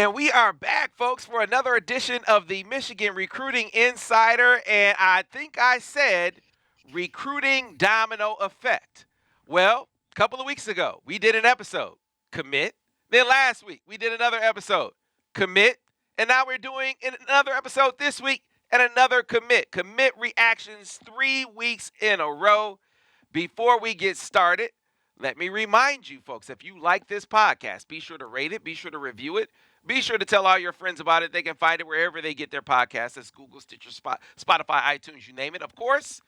And we are back, folks, for another edition of the Michigan Recruiting Insider. And I think I said recruiting domino effect. Well, a couple of weeks ago, we did an episode, commit. Then last week, we did another episode, commit. And now we're doing another episode this week and another commit. Commit reactions 3 weeks in a row. Before we get started, let me remind you, folks, if you like this podcast, be sure to rate it, be sure to review it. Be sure to tell all your friends about it. They can find it wherever they get their podcasts. That's Google, Stitcher, Spotify, iTunes, you name it. Of course,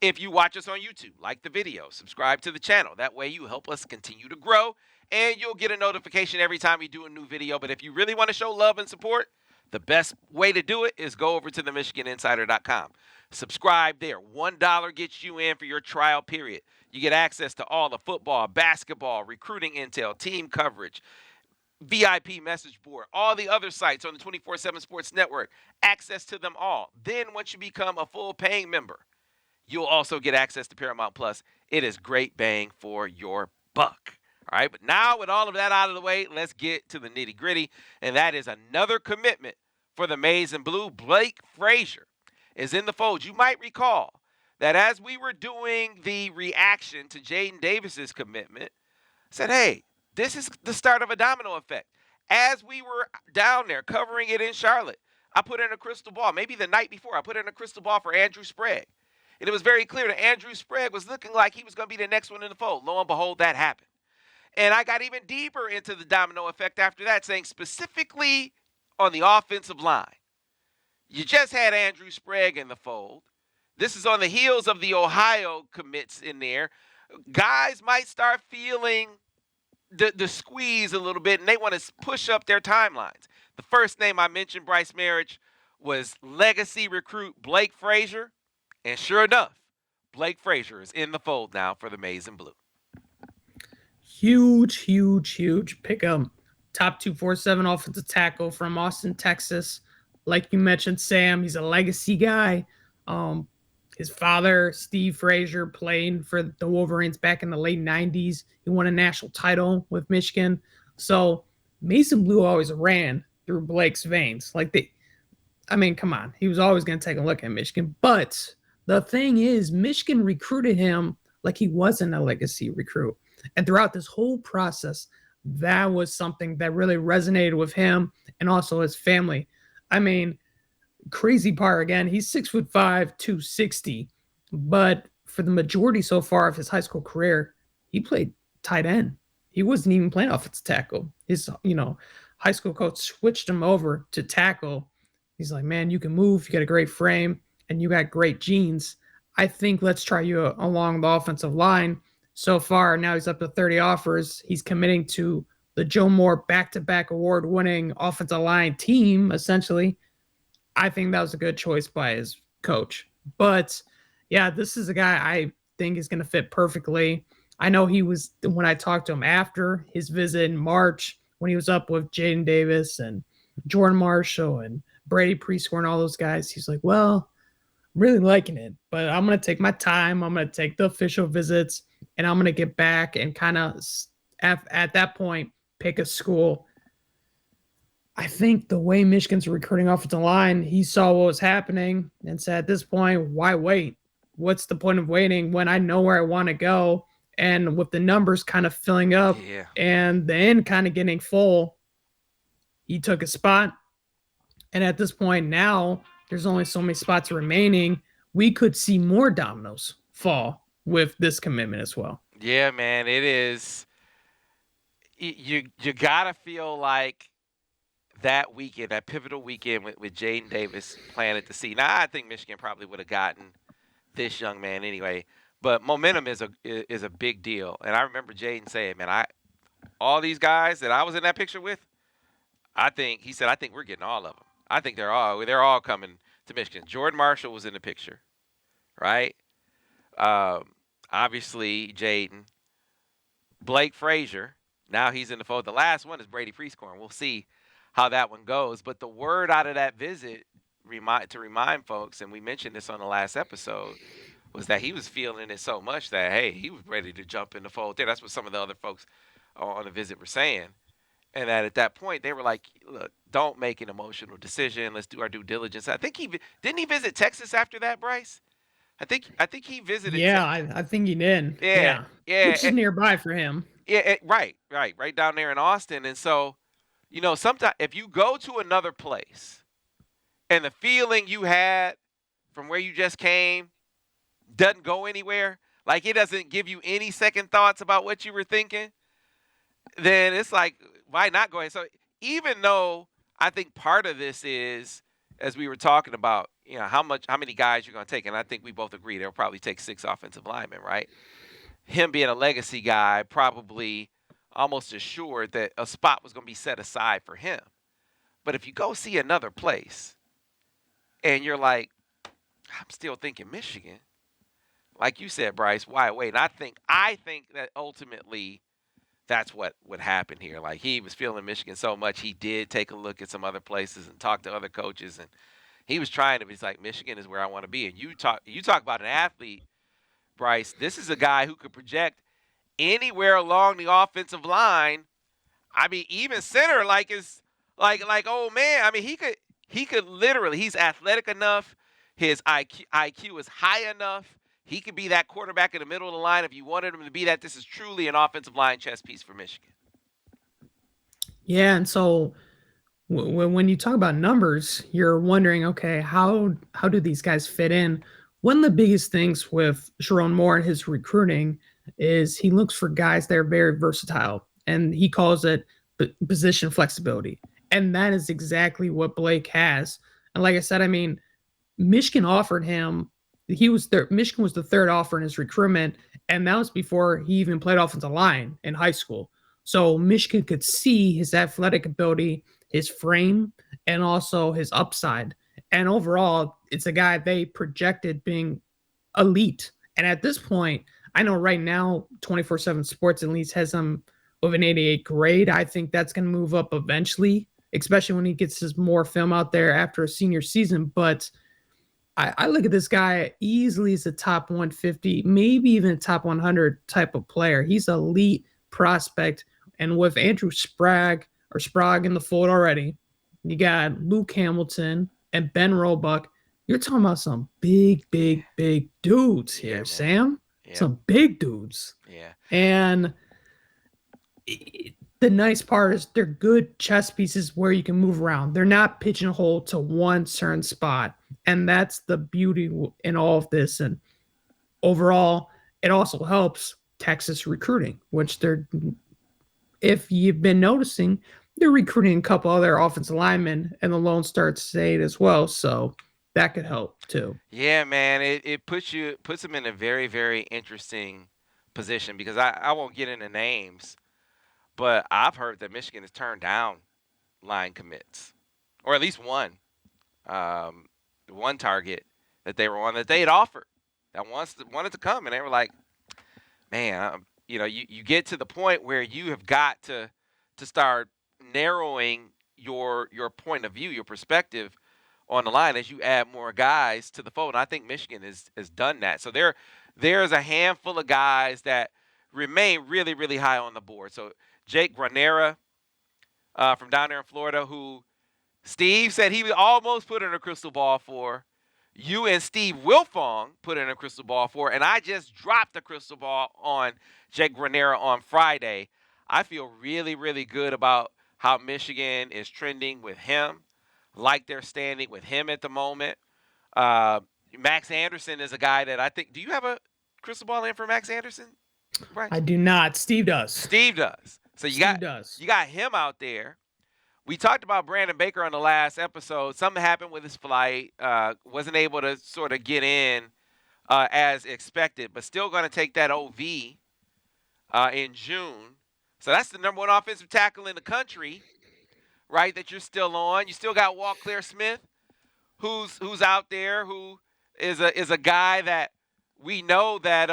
if you watch us on YouTube, like the video, subscribe to the channel. That way you help us continue to grow, and you'll get a notification every time we do a new video. But if you really want to show love and support, the best way to do it is go over to themichiganinsider.com. Subscribe there. $1 gets you in for your trial period. You get access to all the football, basketball, recruiting intel, team coverage, VIP message board, all the other sites on the 24/7 Sports Network, access to them all. Then once you become a full paying member, you'll also get access to Paramount Plus. It is great bang for your buck. All right, but now with all of that out of the way, let's get to the nitty gritty. And that is another commitment for the Maize and Blue. Blake Frazier is in the fold. You might recall that as we were doing the reaction to Jaden Davis's commitment, I said, hey, this is the start of a domino effect. As we were down there covering it in Charlotte, I put in a crystal ball. Maybe the night before, I put in a crystal ball for Andrew Sprague. And it was very clear that Andrew Sprague was looking like he was going to be the next one in the fold. Lo and behold, that happened. And I got even deeper into the domino effect after that, saying specifically on the offensive line. You just had Andrew Sprague in the fold. This is on the heels of the Ohio commits in there. Guys might start feeling the squeeze a little bit, and they want to push up their timelines. The first name I mentioned, Brice Marich, was legacy recruit Blake Frazier. And sure enough, Blake Frazier is in the fold now for the Maize and Blue. Huge pick-up. Top 247 offensive tackle from Austin, Texas. Like you mentioned, Sam, he's a legacy guy. His father, Steve Frazier, played for the Wolverines back in the late 90s. He won a national title with Michigan. So Maize and Blue always ran through Blake's veins. Come on. He was always going to take a look at Michigan. But the thing is, Michigan recruited him like he wasn't a legacy recruit. And throughout this whole process, that was something that really resonated with him and also his family. Crazy part again, he's 6'5", 260, but for the majority so far of his high school career, he played tight end. He wasn't even playing offensive tackle. His, high school coach switched him over to tackle. He's like, man, you can move, you got a great frame, and you got great genes. I think let's try you along the offensive line. So far, now he's up to 30 offers. He's committing to the Joe Moore back-to-back award-winning offensive line team, essentially. I think that was a good choice by his coach. But, yeah, this is a guy I think is going to fit perfectly. I know he was, when I talked to him after his visit in March, when he was up with Jaden Davis and Jordan Marshall and Brady Prescore and all those guys, he's like, well, I'm really liking it, but I'm going to take my time. I'm going to take the official visits, and I'm going to get back and kind of, at that point, pick a school. I think the way Michigan's recruiting offensive line, he saw what was happening and said, at this point, why wait? What's the point of waiting when I know where I want to go? And with the numbers kind of filling up and the end kind of getting full, he took a spot. And at this point now, there's only so many spots remaining. We could see more dominoes fall with this commitment as well. Yeah, man, it is. You got to feel like that weekend, that pivotal weekend with Jaden Davis planted to see. Now, I think Michigan probably would have gotten this young man anyway, but momentum is a big deal. And I remember Jaden saying, man, all these guys that I was in that picture with, I think we're getting all of them. I think they're all coming to Michigan. Jordan Marshall was in the picture, right? Obviously, Jaden. Blake Frazier, now he's in the fold. The last one is Brady Prescore, and we'll see how that one goes. But the word out of that visit, to remind folks, and we mentioned this on the last episode, was that he was feeling it so much that, hey, he was ready to jump in the fold there. That's what some of the other folks on the visit were saying. And that at that point, they were like, look, don't make an emotional decision. Let's do our due diligence. I think didn't he visit Texas after that, Bryce? I think he visited. Yeah, I think he did. Yeah, Yeah, yeah, which is nearby for him. yeah. Right down there in Austin. And so, sometimes if you go to another place and the feeling you had from where you just came doesn't go anywhere, like it doesn't give you any second thoughts about what you were thinking, then it's like, why not go ahead? So even though I think part of this is, as we were talking about, how many guys you're going to take, and I think we both agree they'll probably take 6 offensive linemen, right? Him being a legacy guy, probably almost assured that a spot was going to be set aside for him. But if you go see another place and you're like, I'm still thinking Michigan, like you said, Bryce, why wait? And I think that ultimately that's what would happen here. Like, he was feeling Michigan so much, he did take a look at some other places and talk to other coaches, and he was trying to. He's like, Michigan is where I want to be. And you talk about an athlete, Bryce. This is a guy who could project anywhere along the offensive line. I mean, even center, like oh man. I mean, he could literally. He's athletic enough. His IQ is high enough. He could be that quarterback in the middle of the line if you wanted him to be that. This is truly an offensive line chess piece for Michigan. Yeah, and so when you talk about numbers, you're wondering, okay, how do these guys fit in? One of the biggest things with Sherrone Moore and his recruiting is he looks for guys that are very versatile, and he calls it position flexibility. And that is exactly what Blake has. And like I said, I mean, Michigan offered him. Michigan was the third offer in his recruitment, and that was before he even played offensive line in high school. So Michigan could see his athletic ability, his frame, and also his upside. And overall, it's a guy they projected being elite. And at this point, I know right now 24/7 Sports at least has him with an 88 grade. I think that's going to move up eventually, especially when he gets his more film out there after a senior season. But I look at this guy easily as a top 150, maybe even a top 100 type of player. He's an elite prospect. And with Andrew Sprague in the fold already, you got Luke Hamilton and Ben Roebuck. You're talking about some big dudes here, man. Sam. Yeah. Some big dudes. Yeah. And the nice part is they're good chess pieces where you can move around. They're not pigeonholed to one certain spot. And that's the beauty in all of this. And overall, it also helps Texas recruiting, which if you've been noticing, they're recruiting a couple other offensive linemen in the Lone Star State as well. So that could help too. Yeah, man. It puts them in a very, very interesting position, because I won't get into names, but I've heard that Michigan has turned down line commits, or at least one target that they were on that they had offered that wanted to come, and they were like, man, you get to the point where you have got to start narrowing your point of view, your perspective on the line as you add more guys to the fold. And I think Michigan has done that. So there's a handful of guys that remain really, really high on the board. So Jake Guarnera from down there in Florida, who Steve said he almost put in a crystal ball for. You and Steve Wilfong put in a crystal ball for, and I just dropped a crystal ball on Jake Guarnera on Friday. I feel really, really good about how Michigan is trending with him, like they're standing with him at the moment. Max Anderson is a guy that I think – do you have a crystal ball in for Max Anderson? Right. I do not. Steve does. So you got him out there. We talked about Brandon Baker on the last episode. Something happened with his flight. Wasn't able to sort of get in as expected, but still going to take that OV in June. So that's the number one offensive tackle in the country, right, that you're still on. You still got Walt Smith, who's out there, who is a guy that we know that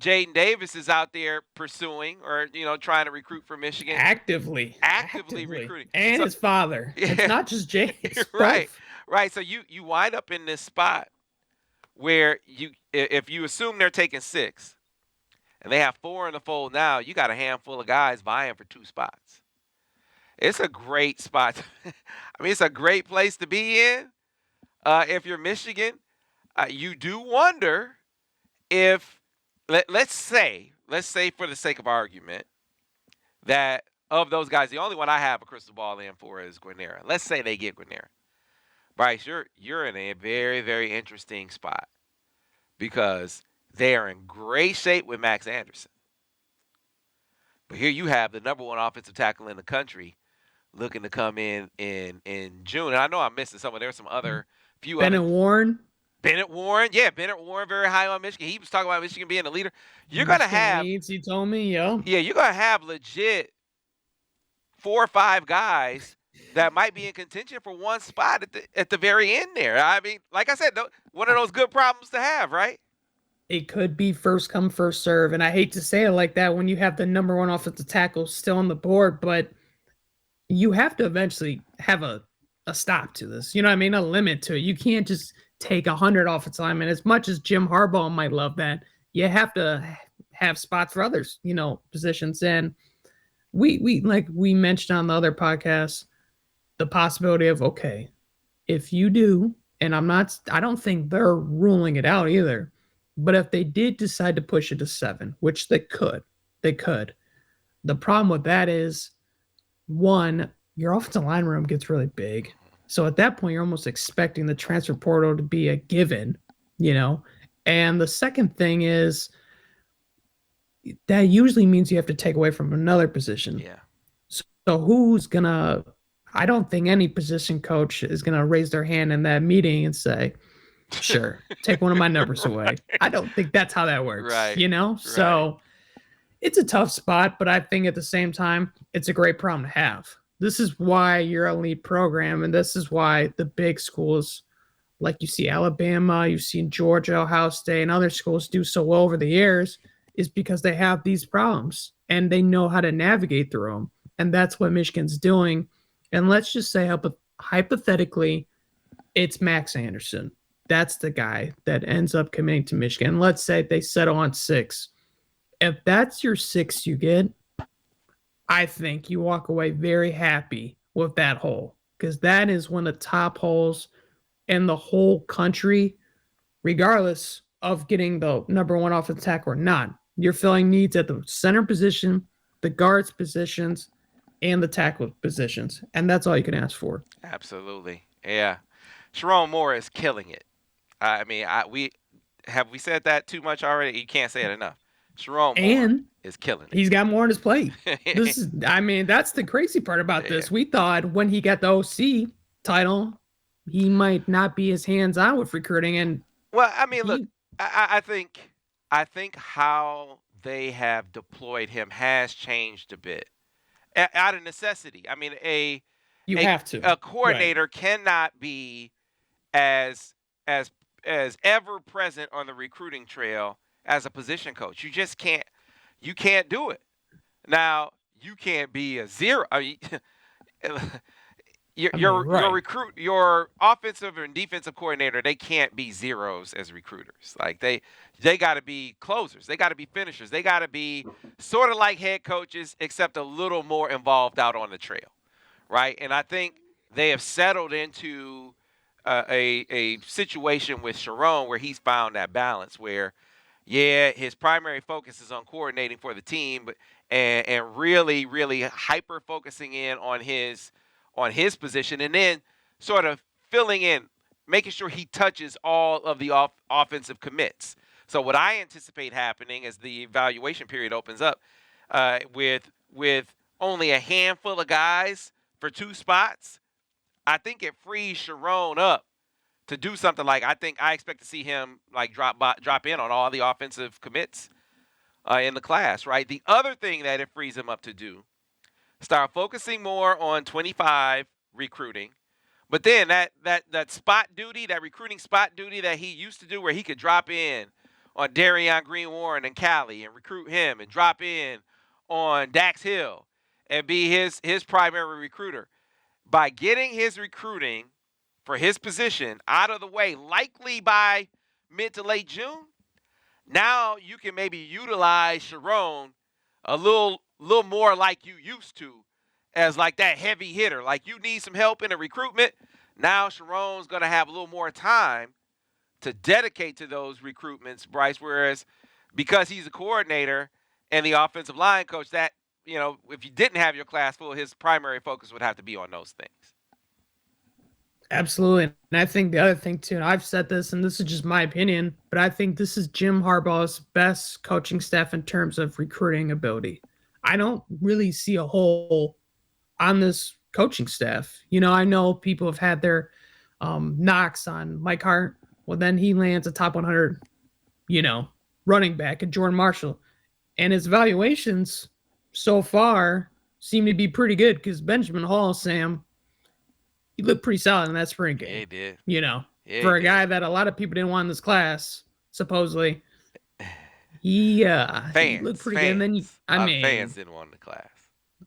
Jaden Davis is out there pursuing, or trying to recruit for Michigan. Actively recruiting. And his father. Yeah. It's not just Jaden. Right. So you wind up in this spot where if you assume they're taking 6, and they have 4 in the fold now, you got a handful of guys vying for 2 spots. It's a great spot. I mean, it's a great place to be in. If you're Michigan, you do wonder if let's say for the sake of argument that of those guys, the only one I have a crystal ball in for is Guarnera. Let's say they get Guarnera. Brice, you're in a very, very interesting spot because they are in great shape with Max Anderson. But here you have the number one offensive tackle in the country looking to come in June. And I know I'm missing some. There's some other few Bennett other. Warren. Bennett Warren, very high on Michigan. He was talking about Michigan being the leader. You're gonna have needs, he told me, yo. Yeah, you're gonna have legit 4 or 5 guys that might be in contention for one spot at the very end there. I mean, like I said, one of those good problems to have, right? It could be first come, first serve. And I hate to say it like that when you have the number one offensive tackle still on the board, but you have to eventually have a stop to this. You know what I mean? A limit to it. You can't just take 100 offensive linemen. As much as Jim Harbaugh might love that, you have to have spots for others, positions. And we like we mentioned on the other podcast, the possibility of, okay, if you do, and I don't think they're ruling it out either, but if they did decide to push it to 7, which they could. The problem with that is, one, your offensive line room gets really big. So at that point, you're almost expecting the transfer portal to be a given, And the second thing is that usually means you have to take away from another position. Yeah. So who's going to – I don't think any position coach is going to raise their hand in that meeting and say, sure, take one of my numbers away. Right. I don't think that's how that works, right. So it's a tough spot, but I think at the same time, it's a great problem to have. This is why you're an elite program, and this is why the big schools, like you see Alabama, you've seen Georgia, Ohio State, and other schools do so well over the years, is because they have these problems, and they know how to navigate through them. And that's what Michigan's doing. And let's just say, hypothetically, it's Max Anderson. That's the guy that ends up committing to Michigan. Let's say they settle on 6. If that's your 6 you get, I think you walk away very happy with that hole, because that is one of the top holes in the whole country, regardless of getting the number one offensive tackle or not. You're filling needs at the center position, the guards positions, and the tackle positions, and that's all you can ask for. Absolutely, yeah. Sherrone Moore is killing it. I mean, we said that too much already? You can't say it enough. Sherrone Moore is killing it. He's got more on his plate. That's the crazy part about this. We thought when he got the OC title, he might not be as hands-on with recruiting. And well, I mean, look, I think how they have deployed him has changed a bit out of necessity. I mean, a coordinator cannot be as ever present on the recruiting trail as a position coach. You just can't. You can't do it. Now, you can't be a zero. I mean, your offensive and defensive coordinator, they can't be zeros as recruiters. Like they got to be closers. They got to be finishers. They got to be sort of like head coaches, except a little more involved out on the trail, right? And I think they have settled into a situation with Sherrone where he's found that balance where, yeah, his primary focus is on coordinating for the team, but and really, really hyper focusing in on his position, and then sort of filling in, making sure he touches all of the offensive commits. So what I anticipate happening as the evaluation period opens up, with only a handful of guys for 2 spots, I think it frees Sherrone up to do something like I expect to see him like drop in on all the offensive commits in the class, right? The other thing that it frees him up to do, start focusing more on 25 recruiting, but then that spot duty, that recruiting spot duty that he used to do, where he could drop in on Darian Green-Warren and Cali and recruit him, and drop in on Dax Hill and be his primary recruiter. By getting his recruiting for his position out of the way, likely by mid to late June, now you can maybe utilize Sherrone a little more like you used to as like that heavy hitter. Like you need some help in the recruitment. Now Sherrone's going to have a little more time to dedicate to those recruitments, Brice, whereas because he's a coordinator and the offensive line coach, that, if you didn't have your class full, his primary focus would have to be on those things. Absolutely. And I think the other thing, too, and I've said this, and this is just my opinion, but I think this is Jim Harbaugh's best coaching staff in terms of recruiting ability. I don't really see a hole on this coaching staff. I know people have had their knocks on Mike Hart. Well, then he lands a top 100, running back at Jordan Marshall. And his evaluations so far seem to be pretty good because Benjamin Hall, Sam, he looked pretty solid in that spring game. Yeah, he did. Yeah, for a guy that a lot of people didn't want in this class, supposedly. He looked pretty good. And then fans didn't want the class.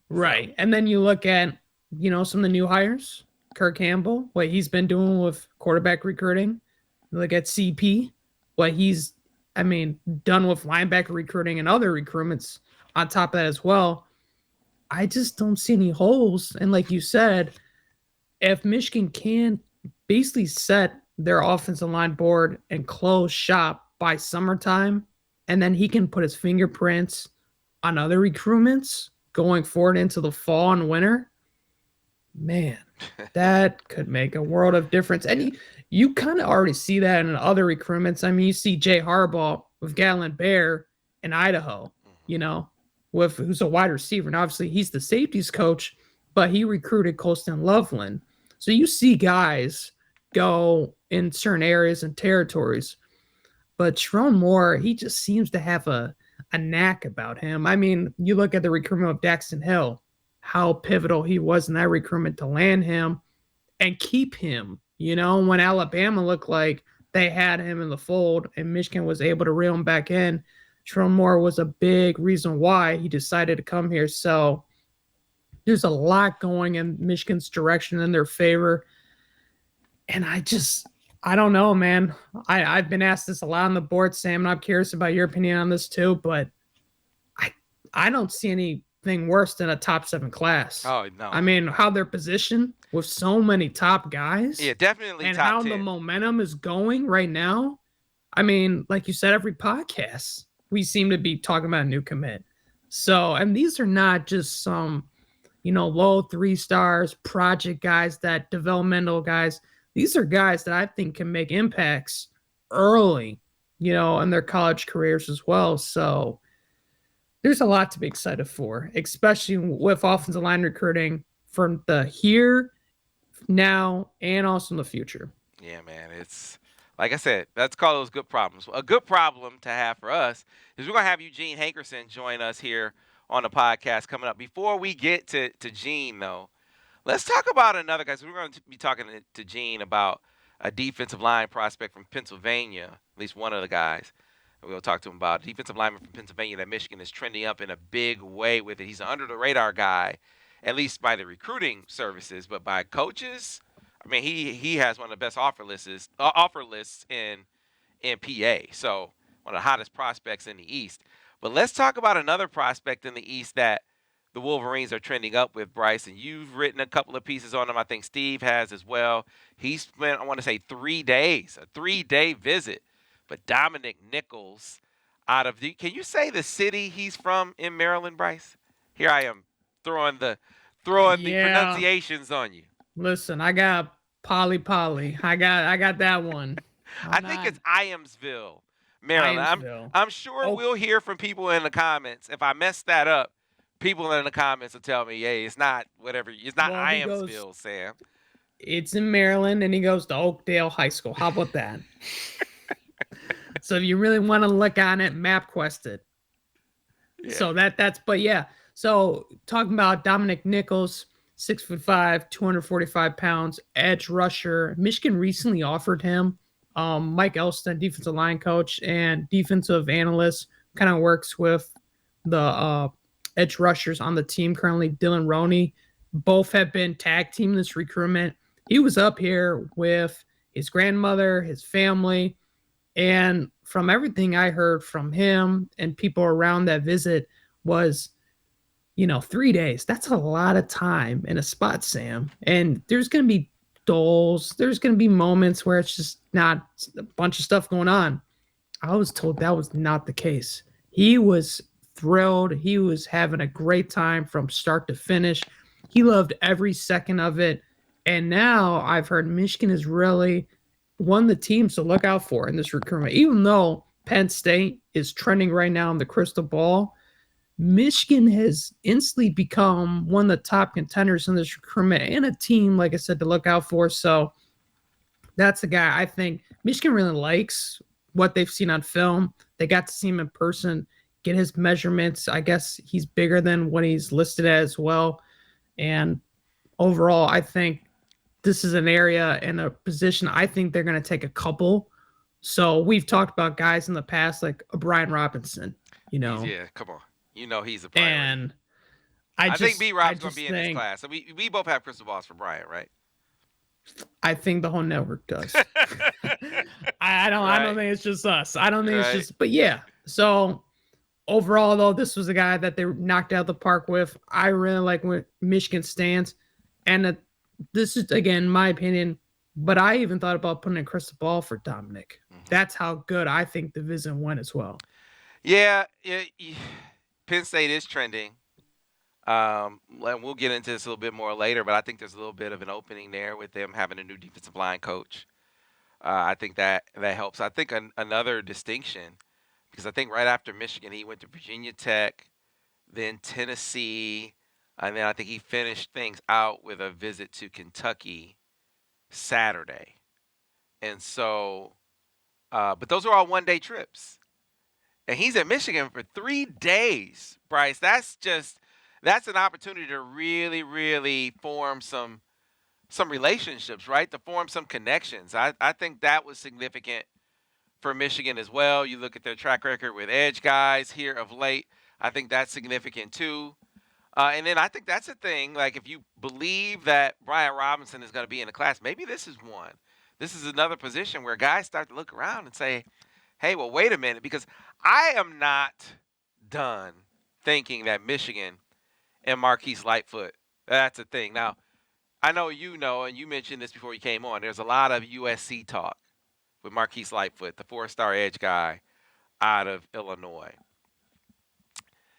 Right. So. And then you look at, some of the new hires, Kirk Campbell, what he's been doing with quarterback recruiting. You look at CP, what he's, done with linebacker recruiting and other recruitments on top of that as well. I just don't see any holes. And like you said, if Michigan can basically set their offensive line board and close shop by summertime, and then he can put his fingerprints on other recruitments going forward into the fall and winter, man, that could make a world of difference. And you kind of already see that in other recruitments. You see Jay Harbaugh with Galen Bear in Idaho, who's a wide receiver. And obviously he's the safeties coach, but he recruited Colston Loveland. So you see guys go in certain areas and territories. But Sherrone Moore, he just seems to have a knack about him. You look at the recruitment of Daxton Hill, how pivotal he was in that recruitment to land him and keep him. When Alabama looked like they had him in the fold and Michigan was able to reel him back in, Sherrone Moore was a big reason why he decided to come here. So there's a lot going in Michigan's direction in their favor. And I don't know, man. I've been asked this a lot on the board, Sam, and I'm curious about your opinion on this too, but I don't see anything worse than a top 7 class. Oh, no. How they're positioned with so many top guys. Yeah, definitely and top 10. And how the momentum is going right now. Like you said, every podcast, we seem to be talking about a new commit. So, and these are not just some, low 3 stars, project guys, that developmental guys. These are guys that I think can make impacts early, in their college careers as well. So there's a lot to be excited for, especially with offensive line recruiting from the here, now, and also in the future. Yeah, man. It's, like I said, let's call those good problems. A good problem to have for us is we're going to have Eugene Hankerson join us here on the podcast coming up. Before we get to Gene, though, let's talk about another guy. So we're going to be talking to Gene about a defensive line prospect from Pennsylvania, at least one of the guys. We'll talk to him about a defensive lineman from Pennsylvania that Michigan is trending up in a big way with it. He's an under-the-radar guy, at least by the recruiting services, but by coaches, he has one of the best offer lists in PA. So one of the hottest prospects in the East. But let's talk about another prospect in the East that the Wolverines are trending up with, Brice, and you've written a couple of pieces on him. I think Steve has as well. He spent, I want to say, 3 days, a 3-day visit. But Dominic Nichols can you say the city he's from in Maryland, Brice? Here I am throwing the pronunciations on you. Listen, I got Poly. I got that one. I think it's Iamsville, Maryland. I'm sure we'll hear from people in the comments. If I mess that up, people in the comments will tell me, hey, it's not whatever. It's not Iamsville, Sam. It's in Maryland, and he goes to Oakdale High School. How about that? So if you really want to look on it, MapQuest it. Yeah. So but yeah. So talking about Dominic Nichols, 6'5", 245 pounds, edge rusher. Michigan recently offered him. Mike Elston, defensive line coach and defensive analyst, kind of works with the edge rushers on the team currently. Dylan Roney, both have been tag team this recruitment. He was up here with his grandmother, his family, and from everything I heard from him and people around that visit was 3 days, that's a lot of time in a spot, Sam. And there's going to be dulls. There's going to be moments where it's just not a bunch of stuff going on. I was told that was not the case. He was thrilled. He was having a great time from start to finish. He loved every second of it. And now I've heard Michigan is really one of the teams to look out for in this recruitment. Even though Penn State is trending right now in the crystal ball, Michigan has instantly become one of the top contenders in this recruitment and a team, like I said, to look out for. So that's a guy I think Michigan really likes what they've seen on film. They got to see him in person, get his measurements. I guess he's bigger than what he's listed as well. And overall, I think this is an area and a position I think they're going to take a couple. So we've talked about guys in the past like a Brian Robinson, Yeah, come on. He's a priority. And I think B-Rob's going to be in this class. So we both have crystal balls for Brian, right? I think the whole network does. I don't think it's just us. I don't think it's just, but yeah. So overall, though, this was a guy that they knocked out of the park with. I really like where Michigan stands. And this is, again, my opinion, but I even thought about putting a crystal ball for Dominic. Mm-hmm. That's how good I think the visit went as well. Yeah. Penn State is trending. We'll get into this a little bit more later, but I think there's a little bit of an opening there with them having a new defensive line coach. I think that helps. I think another distinction, because I think right after Michigan, he went to Virginia Tech, then Tennessee, and then I think he finished things out with a visit to Kentucky Saturday. And so, but those are all one-day trips. And he's at Michigan for 3 days, Brice. That's an opportunity to really, really form some relationships, right? To form some connections. I think that was significant for Michigan as well. You look at their track record with edge guys here of late. I think that's significant too. And then I think that's a thing. Like if you believe that Brian Robinson is going to be in the class, maybe this is one. This is another position where guys start to look around and say, hey, well, wait a minute, because I am not done thinking that Michigan and Marquise Lightfoot, that's a thing. Now, I know and you mentioned this before you came on, there's a lot of USC talk with Marquise Lightfoot, the 4-star edge guy out of Illinois.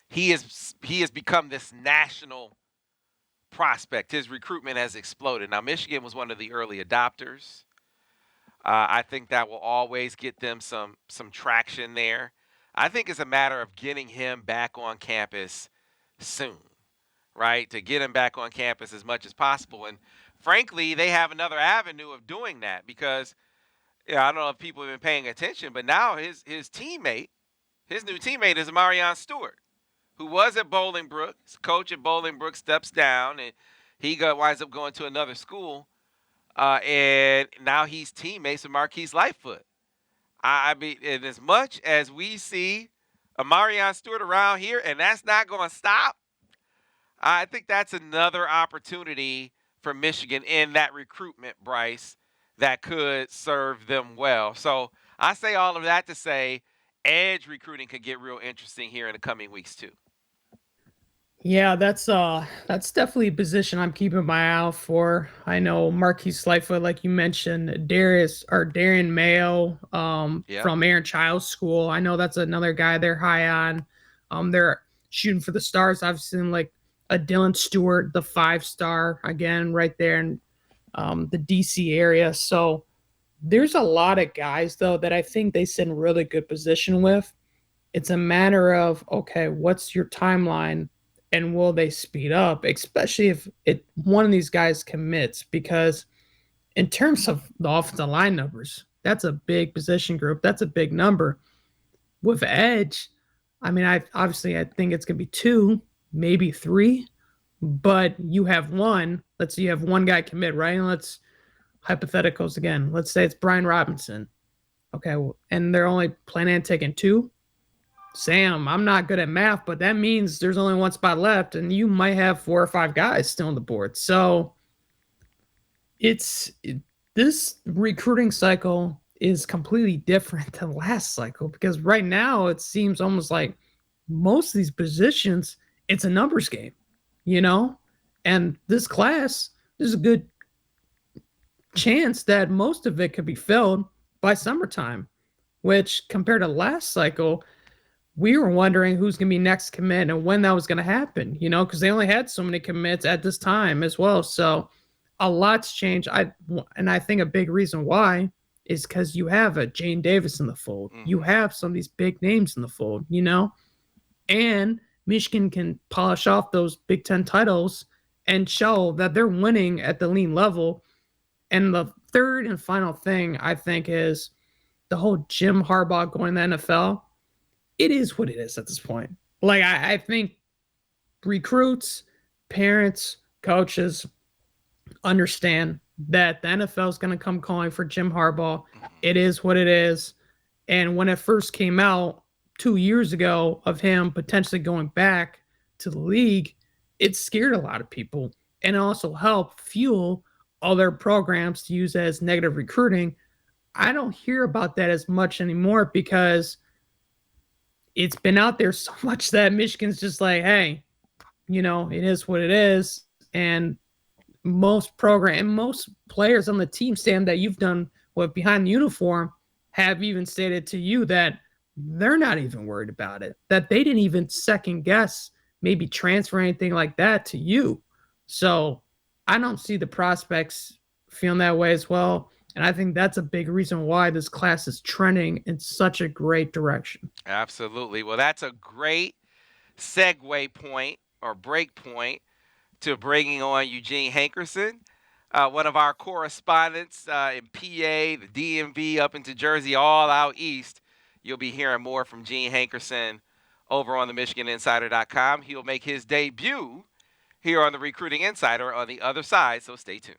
He has become this national prospect. His recruitment has exploded. Now, Michigan was one of the early adopters. I think that will always get them some traction there. I think it's a matter of getting him back on campus soon, right? To get him back on campus as much as possible. And frankly, they have another avenue of doing that because, I don't know if people have been paying attention, but now his new teammate is Marion Stewart, who was at Bolingbrook. His coach at Bolingbrook steps down, and he winds up going to another school. And now he's teammates with Marquise Lightfoot. I mean, and as much as we see a Marion Stewart around here, and that's not going to stop, I think that's another opportunity for Michigan in that recruitment, Brice, that could serve them well. So I say all of that to say edge recruiting could get real interesting here in the coming weeks too. Yeah, that's definitely a position I'm keeping my eye out for. I know Marquise Lightfoot, like you mentioned, Darian Mayo from Aaron Child's school. I know that's another guy they're high on. They're shooting for the stars. I've seen like a Dylan Stewart, the 5-star, again, right there in the DC area. So there's a lot of guys, though, that I think they sit in really good position with. It's a matter of, okay, what's your timeline? And will they speed up, especially if one of these guys commits? Because in terms of the offensive line numbers, that's a big position group. That's a big number. With edge, I mean, I think it's going to be 2, maybe 3. But you have one. Let's say you have one guy commit, right? And let's hypotheticals again. Let's say it's Brian Robinson. Okay, and they're only planning on taking 2. Sam, I'm not good at math, but that means there's only one spot left, and you might have 4 or 5 guys still on the board. So this recruiting cycle is completely different than last cycle because right now it seems almost like most of these positions, it's a numbers game, And this class, there's a good chance that most of it could be filled by summertime, which compared to last cycle, we were wondering who's going to be next commit and when that was going to happen, because they only had so many commits at this time as well. So a lot's changed. I think a big reason why is because you have a Jane Davis in the fold. You have some of these big names in the fold, and Michigan can polish off those Big Ten titles and show that they're winning at the lean level. And the third and final thing I think is the whole Jim Harbaugh going to the NFL. It is what it is at this point. Like, I think recruits, parents, coaches understand that the NFL is going to come calling for Jim Harbaugh. It is what it is. And when it first came out 2 years ago of him potentially going back to the league, it scared a lot of people and also helped fuel all their programs to use as negative recruiting. I don't hear about that as much anymore because it's been out there so much that Michigan's just like, hey, it is what it is. And most players on the team, Sam, that you've done with behind the uniform have even stated to you that they're not even worried about it, that they didn't even second guess maybe transfer anything like that to you. So I don't see the prospects feeling that way as well. And I think that's a big reason why this class is trending in such a great direction. Absolutely. Well, that's a great segue point or break point to bringing on Eugene Hankerson, one of our correspondents in PA, the DMV, up into Jersey, all out east. You'll be hearing more from Gene Hankerson over on the MichiganInsider.com. He'll make his debut here on the Recruiting Insider on the other side, so stay tuned.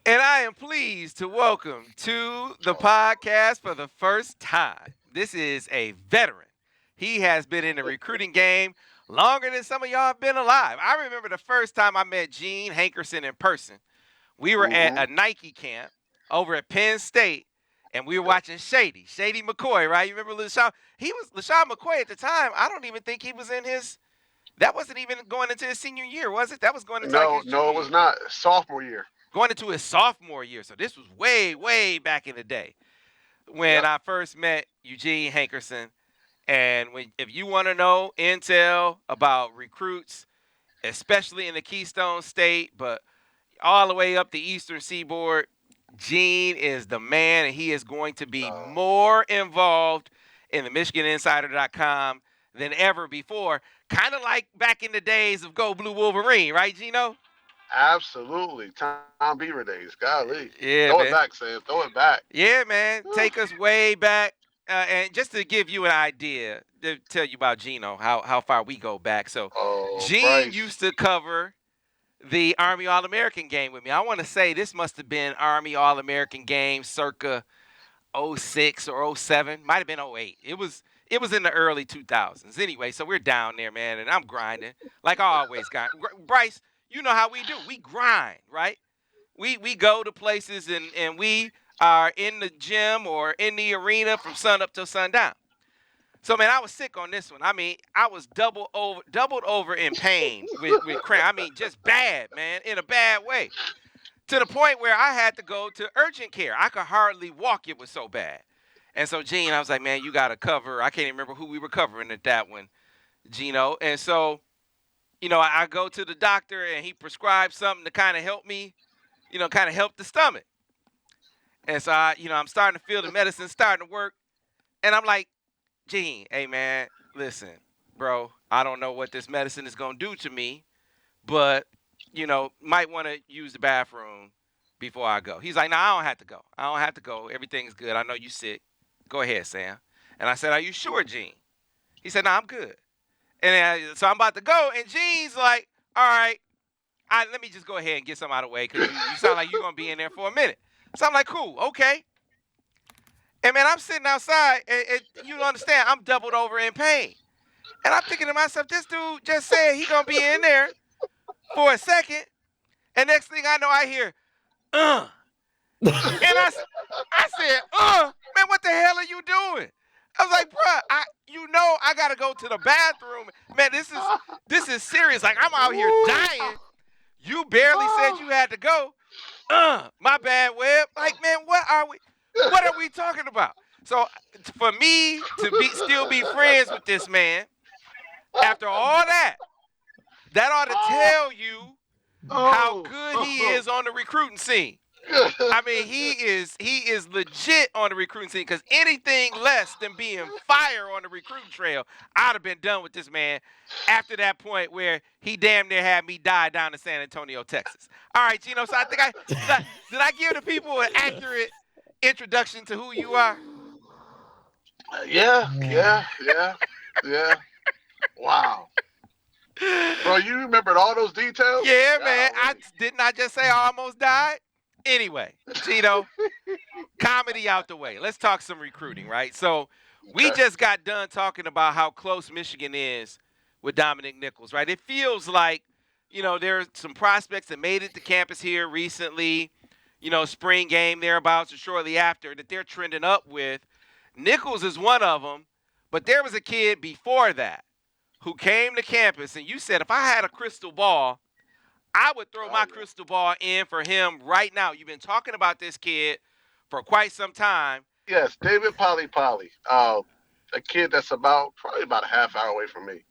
And I am pleased to welcome to the podcast for the first time. This is a veteran. He has been in the recruiting game longer than some of y'all have been alive. I remember the first time I met Gene Hankerson in person. We were at a Nike camp over at Penn State, and we were watching Shady McCoy, right? You remember LaShawn? LaShawn McCoy at the time. I don't even think he was in his. That wasn't even going into his senior year, was it? That was going into no, it was not. Sophomore year. Going into his sophomore year. So this was way, way back in the day when I first met Eugene Hankerson. And if you want to know intel about recruits, especially in the Keystone State, but all the way up the Eastern Seaboard, Gene is the man, and he is going to be more involved in the MichiganInsider.com than ever before. Kind of like back in the days of Go Blue Wolverine, right, Gino? Absolutely. Tom Beaver days. Golly. Yeah, Throw man. it back, Sam. Throw it back. Yeah, man. Take us way back. And just to give you an idea, to tell you about Gino, how far we go back. So Gene Brice used to cover the Army All-American game with me. I want to say this must have been Army All-American game circa 06 or 07. Might have been 08. It was in the early 2000s. Anyway, so we're down there, man, and I'm grinding like I always grind. Brice, you know how we do. We grind, right? We go to places and we are in the gym or in the arena from sun up till sundown. So, man, I was sick on this one. I mean, I was doubled over in pain with cramp. I mean, just bad, man, in a bad way. To the point where I had to go to urgent care. I could hardly walk. It was so bad. And so, Gene, I was like, man, you got to cover. I can't even remember who we were covering at that one, Gino. And so, I go to the doctor, and he prescribed something to kind of help me, kind of help the stomach. And so, I'm starting to feel the medicine starting to work. And I'm like, Gene, hey, man, listen, bro, I don't know what this medicine is going to do to me, but, might want to use the bathroom before I go. He's like, no, I don't have to go. Everything's good. I know you sick. Go ahead, Sam. And I said, are you sure, Gene? He said, no, I'm good. And so I'm about to go, and Gene's like, all right, let me just go ahead and get something out of the way because you sound like you're going to be in there for a minute. So I'm like, cool, okay. And, man, I'm sitting outside, and you don't understand, I'm doubled over in pain. And I'm thinking to myself, this dude just said he going to be in there for a second. And next thing I know, I hear, And I said, man, what the hell are you doing? I was like, bruh, I gotta go to the bathroom. Man, this is serious. Like, I'm out here dying. You barely said you had to go. My bad, Webb. Like, man, what are we talking about? So for me to still be friends with this man after all that ought to tell you how good he is on the recruiting scene. I mean, he is legit on the recruiting scene, because anything less than being fire on the recruiting trail, I'd have been done with this man after that point where he damn near had me die down in San Antonio, Texas. All right, Gino, so I think did I give the people an accurate introduction to who you are? Yeah. Wow. Bro, you remembered all those details? Yeah, man. Didn't I just say I almost died? Anyway, Gino, comedy out the way. Let's talk some recruiting, right? So we just got done talking about how close Michigan is with Dominic Nichols, right? It feels like, there are some prospects that made it to campus here recently, spring game thereabouts or shortly after, that they're trending up with. Nichols is one of them, but there was a kid before that who came to campus, and you said, if I had a crystal ball, I would throw my crystal ball in for him right now. You've been talking about this kid for quite some time. Yes, Deyvid Palepale, a kid that's probably about a half hour away from me.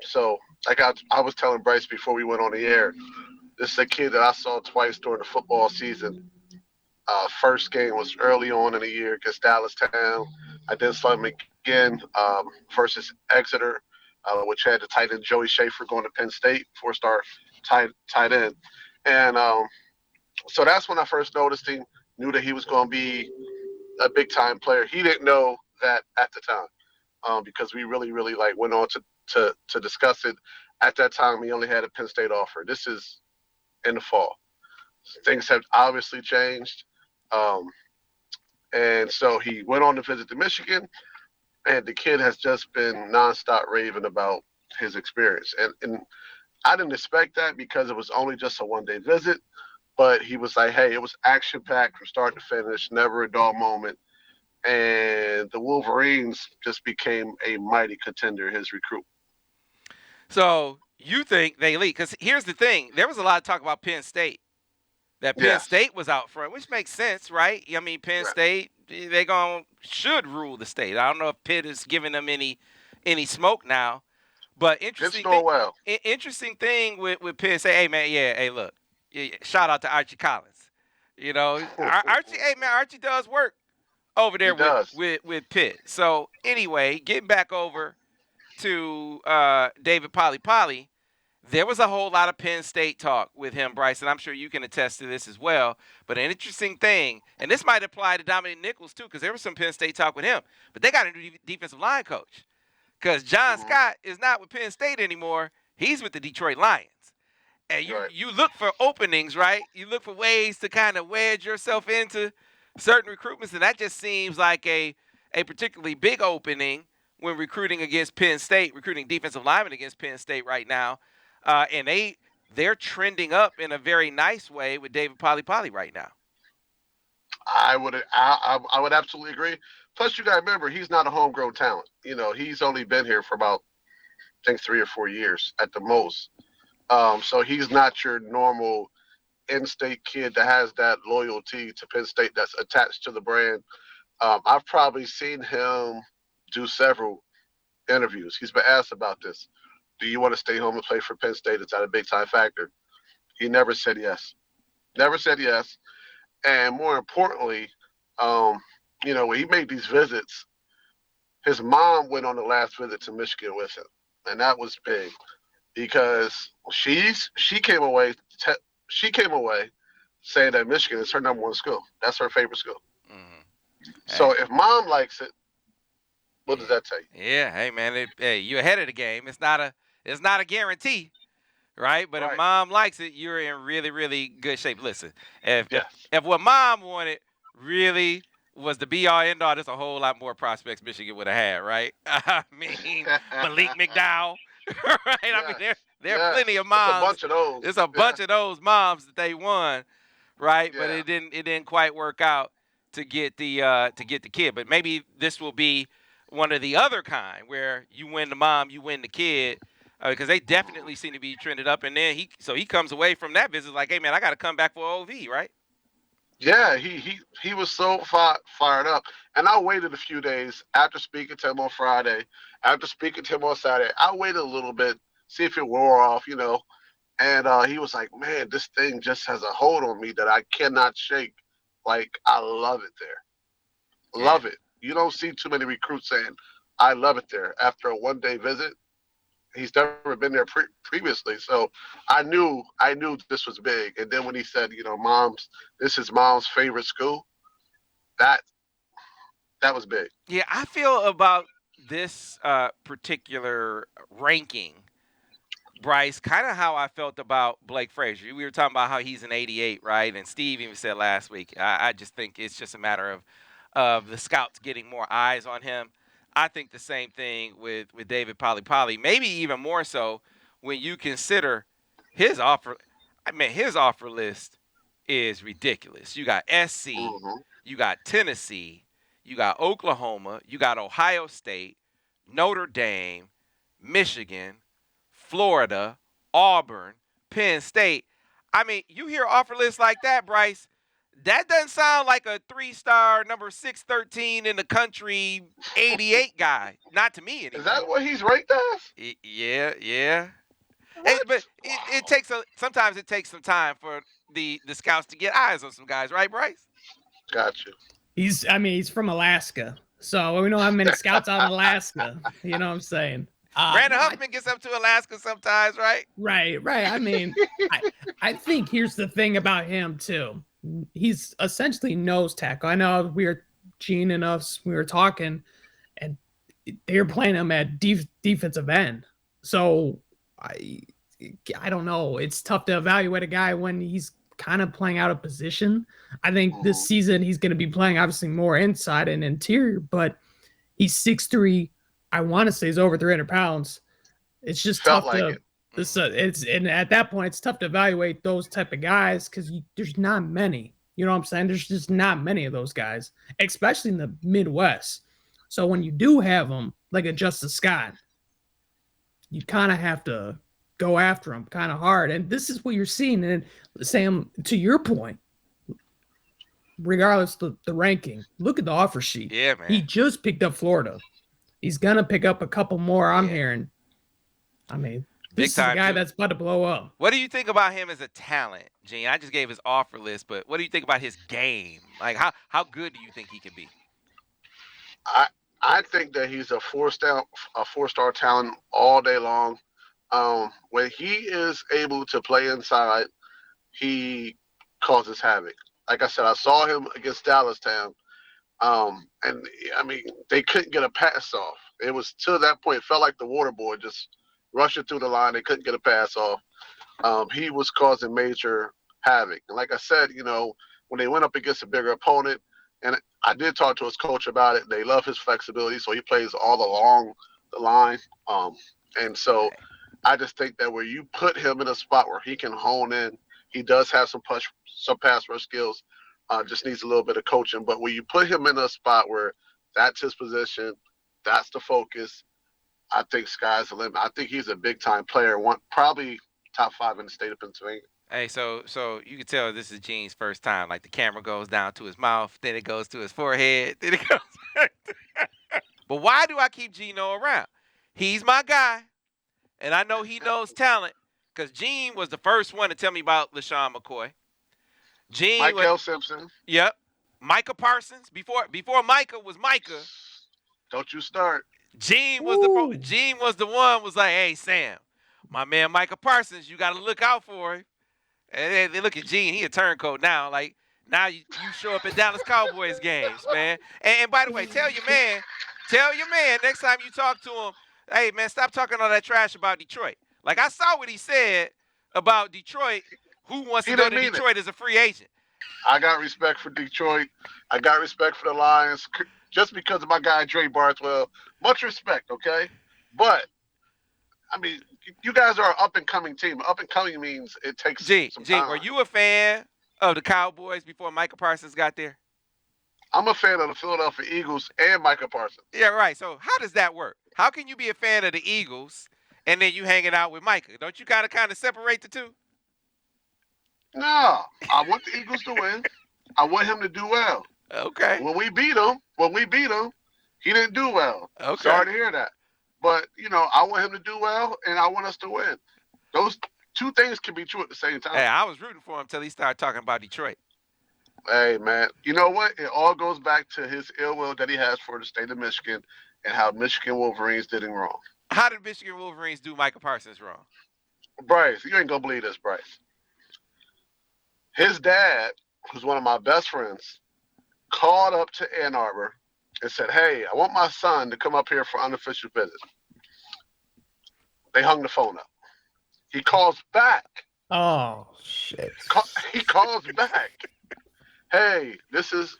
So like I was telling Brice before we went on the air, this is a kid that I saw twice during the football season. First game was early on in the year against Dallastown. I then saw him again versus Exeter, which had the tight end Joey Schaefer going to Penn State, 4-star tight end. And so that's when I first noticed him, knew that he was going to be a big-time player. He didn't know that at the time because we really went on to discuss it. At that time, he only had a Penn State offer. This is in the fall. Things have obviously changed. And so he went on to visit Michigan, and the kid has just been nonstop raving about his experience. And I didn't expect that because it was only just a one-day visit, but he was like, hey, it was action-packed from start to finish, never a dull moment. And the Wolverines just became a mighty contender, his recruit. So you think they lead? Because here's the thing. There was a lot of talk about Penn State. That Penn State was out front, which makes sense, right? I mean, Penn State, they should rule the state. I don't know if Pitt is giving them any smoke now, but interesting thing with Penn State. Hey man, hey look, shout out to Archie Collins. Archie does work over there with Pitt. So anyway, getting back over to Deyvid Palepale. There was a whole lot of Penn State talk with him, Brice, and I'm sure you can attest to this as well. But an interesting thing, and this might apply to Dominic Nichols too, because there was some Penn State talk with him. But they got a new defensive line coach, because John Scott is not with Penn State anymore. He's with the Detroit Lions. And you look for openings, right? You look for ways to kind of wedge yourself into certain recruitments, and that just seems like a particularly big opening when recruiting against Penn State, recruiting defensive linemen against Penn State right now. And they're trending up in a very nice way with Deyvid Palepale right now. I would absolutely agree. Plus, you got to remember, he's not a homegrown talent. He's only been here for about, I think, 3 or 4 years at the most. So he's not your normal in-state kid that has that loyalty to Penn State that's attached to the brand. I've probably seen him do several interviews. He's been asked about this. Do you want to stay home and play for Penn State? Is that a big-time factor? He never said yes. Never said yes. And more importantly, when he made these visits, his mom went on the last visit to Michigan with him. And that was big because she came away saying that Michigan is her number one school. That's her favorite school. Mm-hmm. So if mom likes it, what does that tell you? Yeah, hey man, you're ahead of the game. It's not a guarantee, right? But if mom likes it, you're in really, really good shape. Listen, if what mom wanted really was the be-all, end-all, there's a whole lot more prospects Michigan would have had, right? I mean, Malik McDowell, right? Yeah. I mean, there are plenty of moms. There's a bunch of those. There's a bunch of those moms that they won, right? Yeah. But it didn't quite work out to get the kid. But maybe this will be one of the other kind where you win the mom, you win the kid, because they definitely seem to be trended up. And then he comes away from that visit like, hey man, I got to come back for OV, right? Yeah, he was so fired up. And I waited a few days after speaking to him on Friday, after speaking to him on Saturday. I waited a little bit, see if it wore off, And he was like, man, this thing just has a hold on me that I cannot shake. Like, I love it there. Love it. You don't see too many recruits saying, I love it there after a one-day visit. He's never been there previously. So I knew this was big. And then when he said, this is mom's favorite school, that was big. Yeah, I feel about this particular ranking, Brice, kind of how I felt about Blake Frazier. We were talking about how he's an 88, right? And Steve even said last week, I just think it's just a matter of the scouts getting more eyes on him. I think the same thing with Deyvid Palepale, maybe even more so when you consider his offer. I mean, his offer list is ridiculous. You got SC, you got Tennessee, you got Oklahoma, you got Ohio State, Notre Dame, Michigan, Florida, Auburn, Penn State. I mean, you hear offer lists like that, Brice, that doesn't sound like a 3-star number 613 in the country 88 guy. Not to me anymore. Is that what he's ranked as? Yeah. But sometimes it takes some time for the scouts to get eyes on some guys, right, Brice? Gotcha. He's from Alaska. So we know how many scouts out in Alaska. You know what I'm saying? Brandon Huffman gets up to Alaska sometimes, right? Right. I mean, I think here's the thing about him, too. He's essentially nose tackle. I know Gene and us, we were talking, and they were playing him at defensive end. So I don't know. It's tough to evaluate a guy when he's kind of playing out of position. I think this season he's going to be playing obviously more inside and interior, but he's 6'3". I want to say he's over 300 pounds. It's just tough to. And at that point, it's tough to evaluate those type of guys because there's not many. You know what I'm saying? There's just not many of those guys, especially in the Midwest. So when you do have them, like a Justice Scott, you kind of have to go after them kind of hard. And this is what you're seeing. And Sam, to your point, regardless of the ranking, look at the offer sheet. Yeah, man. He just picked up Florida. He's going to pick up a couple more, I'm hearing. I mean, this is a guy that's about to blow up. What do you think about him as a talent, Gene? I just gave his offer list, but what do you think about his game? Like, how good do you think he can be? I think that he's a four-star talent all day long. When he is able to play inside, he causes havoc. Like I said, I saw him against Dallas Town, and I mean they couldn't get a pass off. It was to that point, it felt like the water boy just rushing through the line. They couldn't get a pass off. He was causing major havoc. And like I said, when they went up against a bigger opponent, and I did talk to his coach about it, they love his flexibility, so he plays all along the line. And so I just think that where you put him in a spot where he can hone in, he does have some pass rush skills, just needs a little bit of coaching. But when you put him in a spot where that's his position, that's the focus, I think sky's the limit. I think he's a big-time player, probably top 5 in the state of Pennsylvania. Hey, so you can tell this is Gene's first time. Like the camera goes down to his mouth, then it goes to his forehead, then it goes back to... But why do I keep Geno around? He's my guy, and I know he knows talent because Gene was the first one to tell me about LaShawn McCoy. Michael Simpson. Yep. Micah Parsons. Before Micah was Micah. Don't you start. Gene was the one was like, hey, Sam, my man Micah Parsons, you got to look out for him. And they look at Gene, he a turncoat now. Like, now you show up at Dallas Cowboys games, man. And by the way, tell your man next time you talk to him, hey, man, stop talking all that trash about Detroit. Like, I saw what he said about Detroit. Who wants to go to Detroit as a free agent? I got respect for Detroit. I got respect for the Lions. Just because of my guy, Dre Barthwell. Much respect, okay? But, I mean, you guys are an up-and-coming team. Up-and-coming means it takes some time. Were you a fan of the Cowboys before Micah Parsons got there? I'm a fan of the Philadelphia Eagles and Micah Parsons. Yeah, right. So how does that work? How can you be a fan of the Eagles and then you hanging out with Micah? Don't you kind of separate the two? No, I want the Eagles to win. I want him to do well. Okay. When we beat him, he didn't do well. Okay. Sorry to hear that. But, I want him to do well, and I want us to win. Those two things can be true at the same time. Hey, I was rooting for him until he started talking about Detroit. Hey, man. You know what? It all goes back to his ill will that he has for the state of Michigan and how Michigan Wolverines did him wrong. How did Michigan Wolverines do Micah Parsons wrong? Bryce, you ain't going to believe this, Bryce. His dad, who's one of my best friends, called up to Ann Arbor and said, hey, I want my son to come up here for unofficial visit. They hung the phone up. He calls back. Oh, shit. He calls back. Hey, this is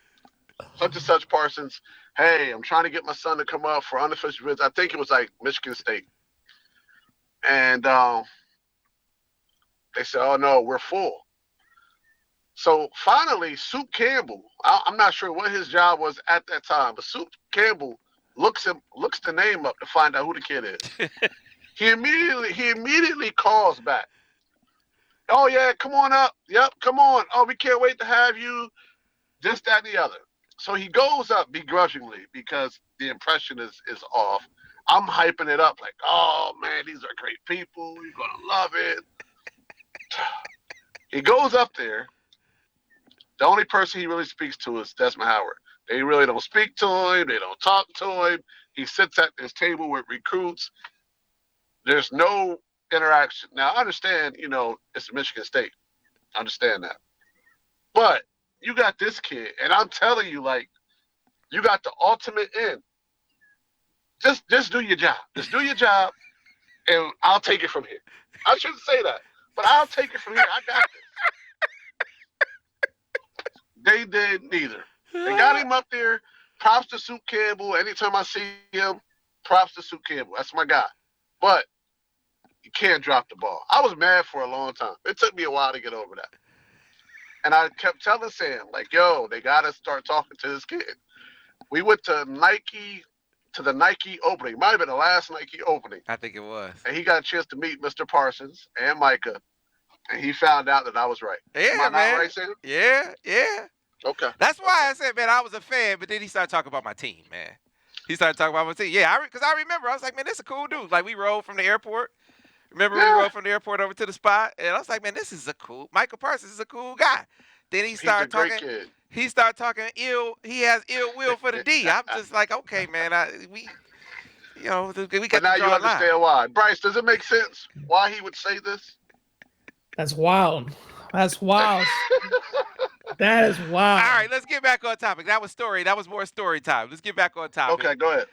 such and such Parsons. Hey, I'm trying to get my son to come up for unofficial visit. I think it was like Michigan State. And they said, oh, no, we're full. So finally, Soup Campbell, I'm not sure what his job was at that time, but Soup Campbell looks the name up to find out who the kid is. He immediately calls back. Oh, yeah, come on up. Yep, come on. Oh, we can't wait to have you. This, that, and the other. So he goes up begrudgingly because the impression is off. I'm hyping it up like, oh, man, these are great people. You're going to love it. He goes up there. The only person he really speaks to is Desmond Howard. They really don't speak to him. They don't talk to him. He sits at this table with recruits. There's no interaction. Now, I understand, it's Michigan State. I understand that. But you got this kid, and I'm telling you, you got the ultimate in. Just do your job. Just do your job, and I'll take it from here. I shouldn't say that, but I'll take it from here. I got this. They did neither. They got him up there. Props to Soup Campbell. Anytime I see him, props to Soup Campbell. That's my guy. But you can't drop the ball. I was mad for a long time. It took me a while to get over that. And I kept telling Sam, yo, they got to start talking to this kid. We went to the Nike opening. It might have been the last Nike opening. I think it was. And he got a chance to meet Mr. Parsons and Micah. And he found out that I was right. Yeah, Am I man. not right, Sam? Yeah. Okay. That's why I said, man, I was a fan, but then he started talking about my team, man. He started talking about my team. Yeah, because I remember. I was like, man, this is a cool dude. We rode from the airport. Remember we rode from the airport over to the spot? And I was like, man, this is Micah Parsons is a cool guy. Then he started talking. He's a great kid. He started talking ill. He has ill will for the D. I'm just like, okay, man, we got but to now draw you a line. understand why. Bryce, does it make sense why he would say this? That's wild. That's wild. That is wild. All right, let's get back on topic. That was more story time. Let's get back on topic. Okay, go ahead.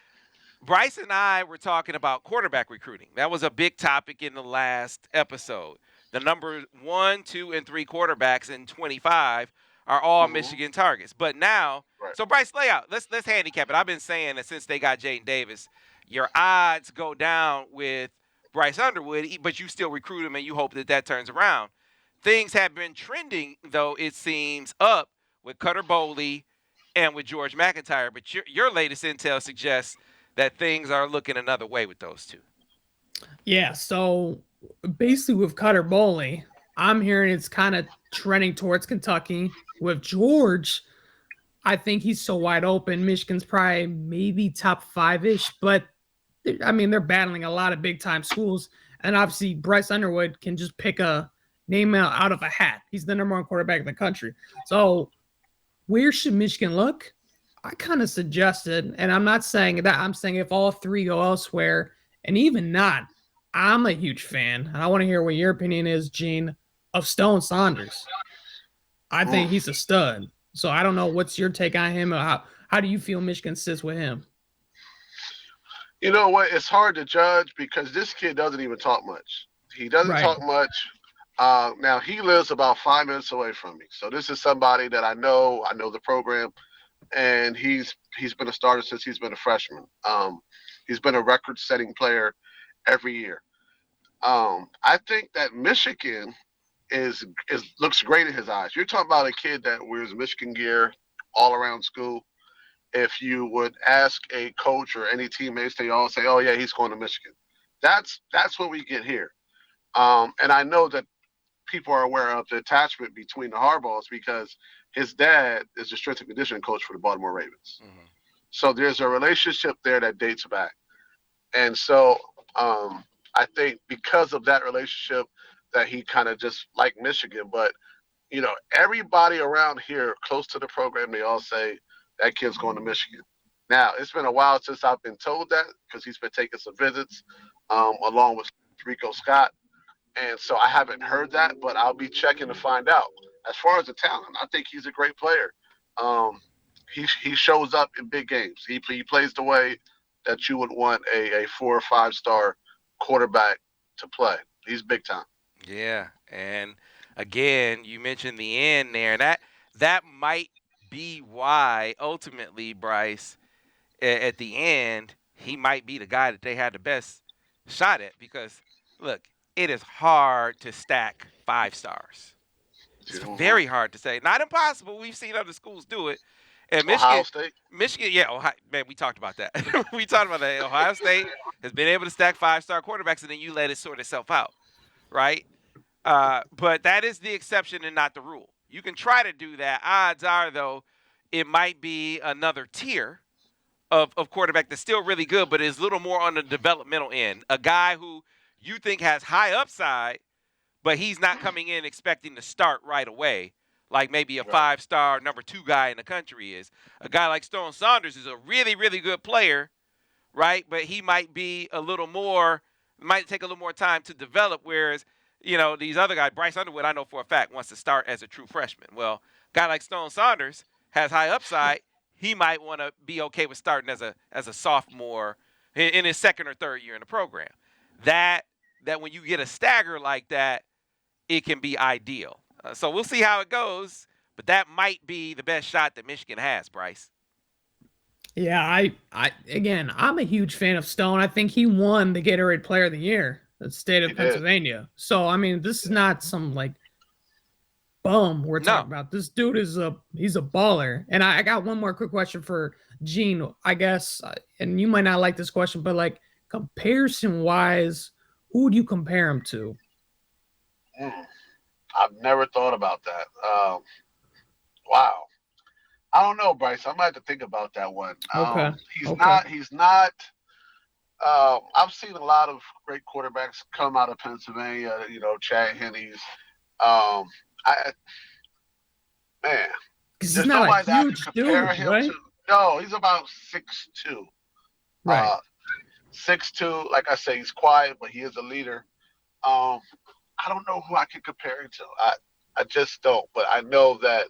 Bryce and I were talking about quarterback recruiting. That was a big topic in the last episode. The number 1, 2, and 3 quarterbacks in 25 are all Michigan targets. But now, So Bryce, lay out. Let's handicap it. I've been saying that since they got Jaden Davis, your odds go down with Bryce Underwood, but you still recruit him and you hope that turns around. Things have been trending, though, it seems, up with Cutter Boley and with George McIntyre. But your latest intel suggests that things are looking another way with those two. Yeah, so basically with Cutter Boley, I'm hearing it's kind of trending towards Kentucky. With George, I think he's so wide open. Michigan's probably maybe top 5-ish, but they're battling a lot of big-time schools. And obviously, Bryce Underwood can just pick a name out of a hat. He's the number 1 quarterback in the country. So where should Michigan look? I kind of suggested, and I'm not saying that, I'm saying if all 3 go elsewhere, and even not, I'm a huge fan, and I want to hear what your opinion is, Gene, of Stone Saunders. I think he's a stud. So I don't know, what's your take on him? How do you feel Michigan sits with him? You know what? It's hard to judge because this kid doesn't even talk much. He doesn't talk much. Now, he lives about 5 minutes away from me. So this is somebody that I know the program, and he's been a starter since he's been a freshman. He's been a record-setting player every year. I think that Michigan looks great in his eyes. You're talking about a kid that wears Michigan gear all-around school. If you would ask a coach or any teammates, they all say, "Oh yeah, he's going to Michigan." That's what we get here. And I know that people are aware of the attachment between the Harbaughs because his dad is the strength and conditioning coach for the Baltimore Ravens. Mm-hmm. So there's a relationship there that dates back. And so I think because of that relationship that he kind of just liked Michigan. But, everybody around here close to the program, they all say that kid's going to Michigan. Now, it's been a while since I've been told that because he's been taking some visits along with Rico Scott. And so I haven't heard that, but I'll be checking to find out. As far as the talent, I think he's a great player. He shows up in big games. He plays the way that you would want a 4 or 5-star quarterback to play. He's big time. Yeah, and again, you mentioned the end there. That might be why ultimately Brice, at the end, he might be the guy that they had the best shot at because look, it is hard to stack 5 stars. It's very hard to say. Not impossible. We've seen other schools do it. And Ohio State. Michigan, yeah, Ohio, man, we talked about that. We talked about that. Ohio State has been able to stack 5-star quarterbacks, and then you let it sort itself out, right? But that is the exception and not the rule. You can try to do that. Odds are, though, it might be another tier of quarterback that's still really good, but is a little more on the developmental end. A guy who you think has high upside, but he's not coming in expecting to start right away, like maybe a 5-star number 2 guy in the country is. A guy like Stone Saunders is a really, really good player, right? But he might be might take a little more time to develop, whereas, these other guys, Bryce Underwood, I know for a fact, wants to start as a true freshman. Well, a guy like Stone Saunders has high upside. He might want to be okay with starting as a sophomore in his second or third year in the program. That when you get a stagger like that, it can be ideal. So we'll see how it goes, but that might be the best shot that Michigan has, Bryce. Yeah, I'm a huge fan of Stone. I think he won the Gatorade Player of the Year, the state of Pennsylvania. So, this is not some bum we're talking about. This dude he's a baller. And I got one more quick question for Gene, I guess, and you might not like this question, but comparison-wise, who would you compare him to? I've never thought about that. Wow. I don't know, Bryce. I might have to think about that one. Okay. He's not. I've seen a lot of great quarterbacks come out of Pennsylvania. Chad Henne's. Man, because he's not a huge dude, right? No, he's about 6'2". Right. 6'2". Like I say, he's quiet, but he is a leader. I don't know who I can compare him to. I just don't. But I know that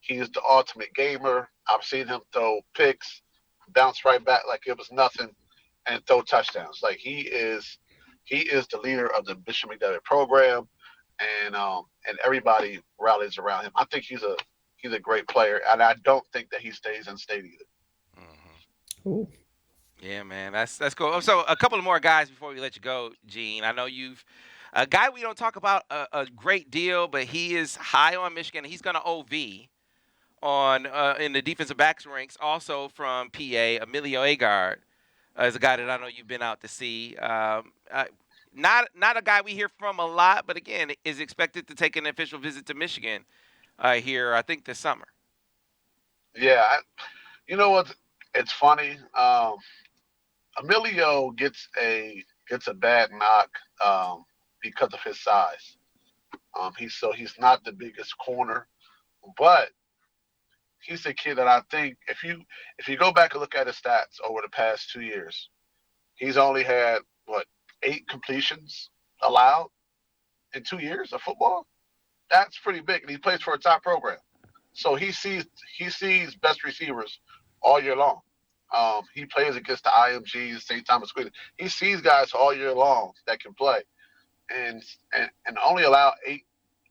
he is the ultimate gamer. I've seen him throw picks, bounce right back like it was nothing, and throw touchdowns. Like he is the leader of the Bishop McDevitt program, and everybody rallies around him. I think he's a great player, and I don't think that he stays in state either. Mm-hmm. Ooh. Yeah, man, that's cool. So a couple of more guys before we let you go, Gene. I know you've a guy we don't talk about a great deal, but he is high on Michigan. He's going to OV on in the defensive backs ranks, also from PA. Omillio Agard is a guy that I know you've been out to see. Not a guy we hear from a lot, but again, is expected to take an official visit to Michigan here, I think, this summer. Yeah, you know what? It's funny. Emilio gets a bad knock because of his size. He's not the biggest corner, but he's a kid that I think if you go back and look at his stats over the past 2 years, he's only had 8 completions allowed in 2 years of football. That's pretty big, and he plays for a top program. So he sees best receivers all year long. He plays against the IMGs, St. Thomas Aquinas. He sees guys all year long that can play, and only allow 8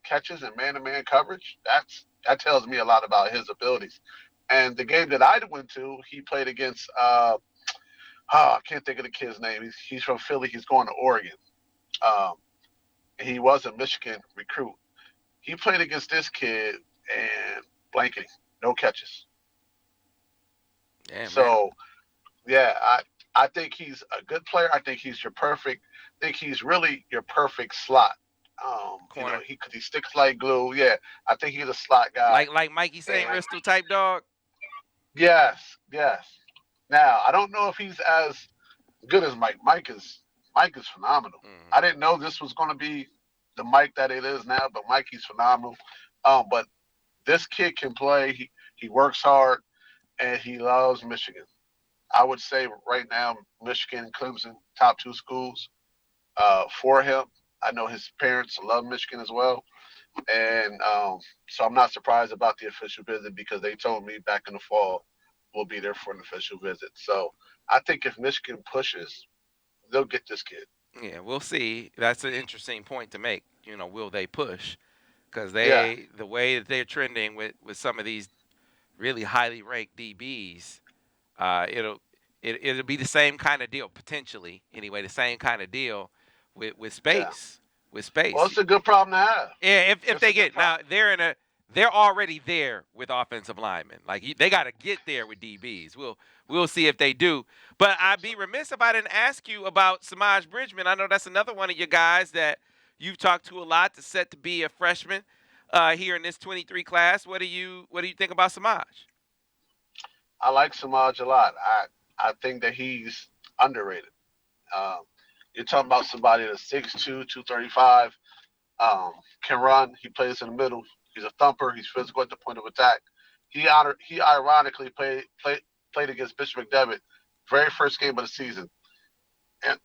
catches in man-to-man coverage. That tells me a lot about his abilities. And the game that I went to, he played against. I can't think of the kid's name. He's from Philly. He's going to Oregon. He was a Michigan recruit. He played against this kid and blanking, no catches. Yeah, man. So yeah, I think he's a good player. I think he's your perfect. I think he's really your perfect slot. Corner. He sticks like glue. Yeah, I think he's a slot guy. Like Mikey St. And Ristal type dog. yes, yes. Now I don't know if he's as good as Mike. Mike is phenomenal. Mm-hmm. I didn't know this was going to be the Mike that it is now, but Mikey's phenomenal. But this kid can play. He works hard and he loves Michigan. I would say right now, Michigan, Clemson, top two schools for him. I know his parents love Michigan as well, and so I'm not surprised about the official visit because they told me back in the fall we'll be there for an official visit. So I think if Michigan pushes, they'll get this kid. Yeah, we'll see. That's an interesting point to make. Will they push? Because Yeah, the way that they're trending with some of these really highly ranked DBs, it'll be the same kind of deal potentially. Anyway, the same kind of deal with yeah. space. With space. Well, it's a good problem to have. Yeah, if It's they a good get now, problem. they're already there with offensive linemen. Like they got to get there with DBs. We'll see if they do. But I'd be remiss if I didn't ask you about Semaj Bridgeman. I know that's another one of your guys that you've talked to a lot. That's set to be a freshman here in this 23 class. What do you think about Semaj? I like Samaj a lot. I think that he's underrated. Um, you're talking about somebody that's 6'2", 235, can run. He plays in the middle. He's a thumper. He's physical at the point of attack. He ironically played against Bishop McDevitt, very first game of the season. And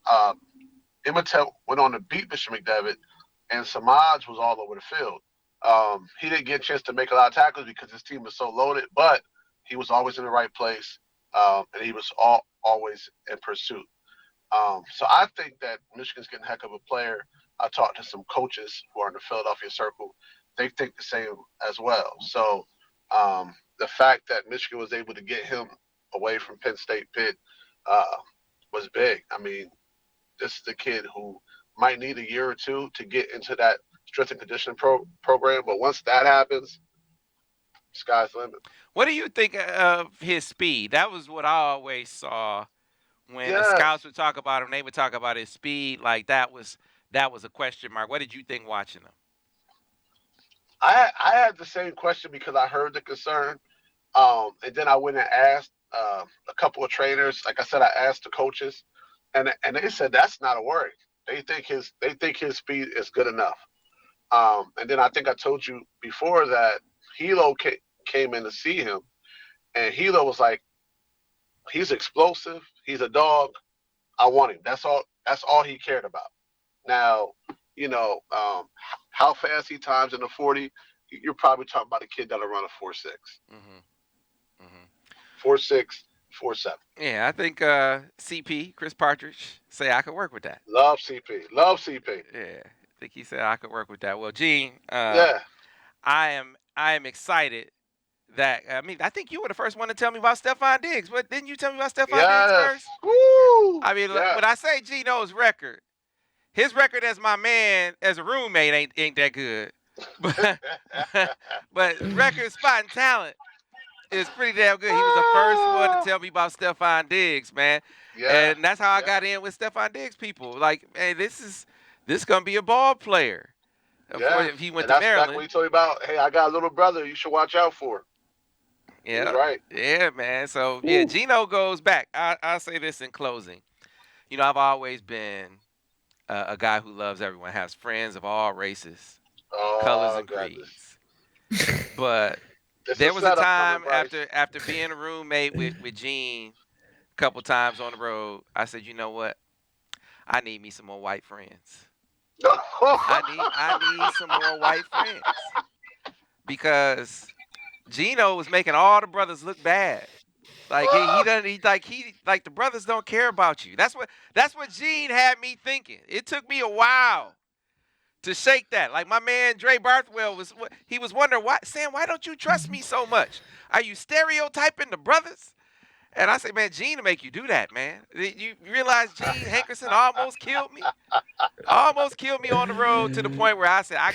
Imhotep went on to beat Bishop McDevitt, and Samaj was all over the field. He didn't get a chance to make a lot of tackles because his team was so loaded, but he was always in the right place, and he was always in pursuit. So I think that Michigan's getting a heck of a player. I talked to some coaches who are in the Philadelphia circle. They think the same as well. So the fact that Michigan was able to get him away from Penn State Pitt was big. I mean, this is a kid who might need a year or two to get into that strength and conditioning program. But once that happens, sky's the limit. What do you think of his speed? That was what I always saw when the Yes. scouts would talk about him. They would talk about his speed. Like that was a question mark. What did you think watching him? I had the same question because I heard the concern. And then I went and asked a couple of trainers. Like I said, I asked the coaches, and they said that's not a worry. They think his speed is good enough. And then I think I told you before that Hilo came in to see him, and Hilo was like, "He's explosive. He's a dog. I want him. That's all. That's all he cared about." Now, you know, how fast he times in the 40, you're probably talking about a kid that'll run a 4.6, Mm-hmm. Mm-hmm. 4.6, 4.7. Yeah, I think CP Chris Partridge say I could work with that. Love CP. Love CP. Yeah, I think he said I could work with that. Well, Gene, Yeah. I am excited that I think you were the first one to tell me about Stephon Diggs. But didn't you tell me about Stephon Diggs Yes. first? Woo. I mean, Yes. when I say Gino's record, his record as my man, as a roommate, ain't that good. But but record spotting talent is pretty damn good. He was the first one to tell me about Stephon Diggs, man. Yeah. And that's how I Yeah. got in with Stephon Diggs people. Like, hey, this gonna be a ball player. Yeah. If he went And to that's back Maryland. when he told me about, hey, I got a little brother you should watch out for. He was Yeah. right. Yeah, man. So yeah, Woo. Gino goes back. I'll say this in closing. I've always been a guy who loves everyone, has friends of all races, colors, Oh, and goodness. creeds. But It's there a was a setup time coming, Bryce. after being a roommate with Gene a couple times on the road, I said, you know what? I need me some more white friends. I need some more white friends because Gino was making all the brothers look bad. Like he doesn't like the brothers don't care about you. That's what Gene had me thinking. It took me a while to shake that. Like my man Dre Barthwell was wondering why don't you trust me so much? Are you stereotyping the brothers? And I say, man, Gene to make you do that, man. You realize Gene Hankerson almost killed me? Almost killed me on the road to the point where I said, I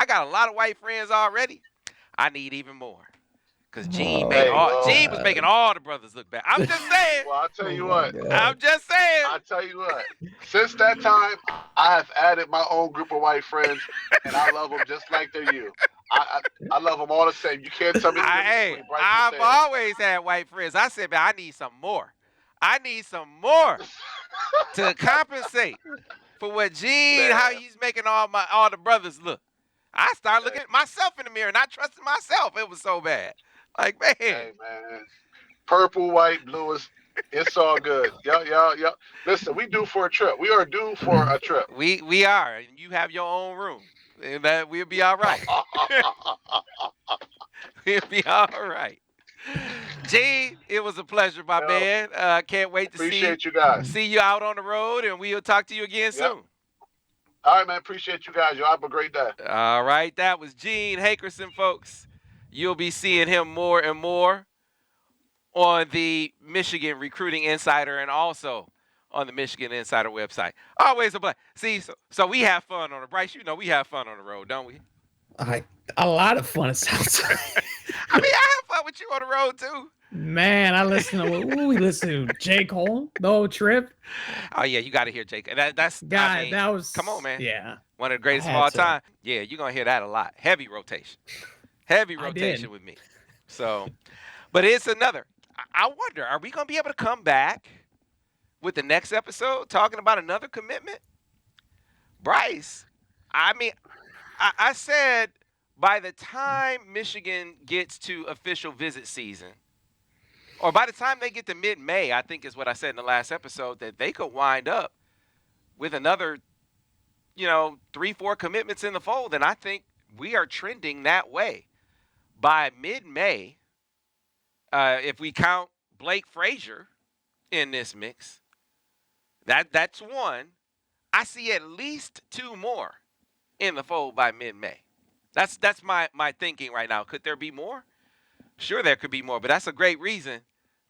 got a lot of white friends already. I need even more. Because Gene Hey, was making all the brothers look bad. I'm just saying. Well, I'll tell you what. I'm just saying. I'll tell you what. Since that time, I have added my own group of white friends, and I love them just like they're you. I love them all the same. You can't tell me. I've always had white friends. I said, man, I need some more. I need some more to compensate for what Gene, how he's making all the brothers look. I started looking at myself in the mirror, not trusting myself. It was so bad. Like, man. Hey, man. Purple, white, blue, it's all good. Y'all. Listen, we due for a trip. We are due for a trip. We are. And you have your own room. And that we'll be all right. We'll be all right. Gene, it was a pleasure, my man. Can't wait to appreciate you guys. See you out on the road, and we'll talk to you again soon. All right, man. Appreciate you guys. Y'all have a great day. All right. That was Gene Hankerson, folks. You'll be seeing him more and more on the Michigan Recruiting Insider and also on the Michigan Insider website. Always a blast. See, so we have fun on the Brice. You know we have fun on the road, don't we? A lot of fun, it sounds like. I mean, I have fun with you on the road, too. Man, we listened to Jake Holm the whole trip. Oh, yeah, you got to hear Jake. That was... Come on, man. Yeah. One of the greatest of all time. Yeah, you're going to hear that a lot. Heavy rotation. Heavy rotation with me. So, but it's another. I wonder, are we going to be able to come back with the next episode talking about another commitment? Brice, I mean, I said by the time Michigan gets to official visit season, or by the time they get to mid-May, I think is what I said in the last episode, that they could wind up with another, 3-4 commitments in the fold. And I think we are trending that way. By mid-May, if we count Blake Frazier in this mix, that's one. I see at least 2 more in the fold by mid-May. That's my thinking right now. Could there be more? Sure, there could be more, but that's a great reason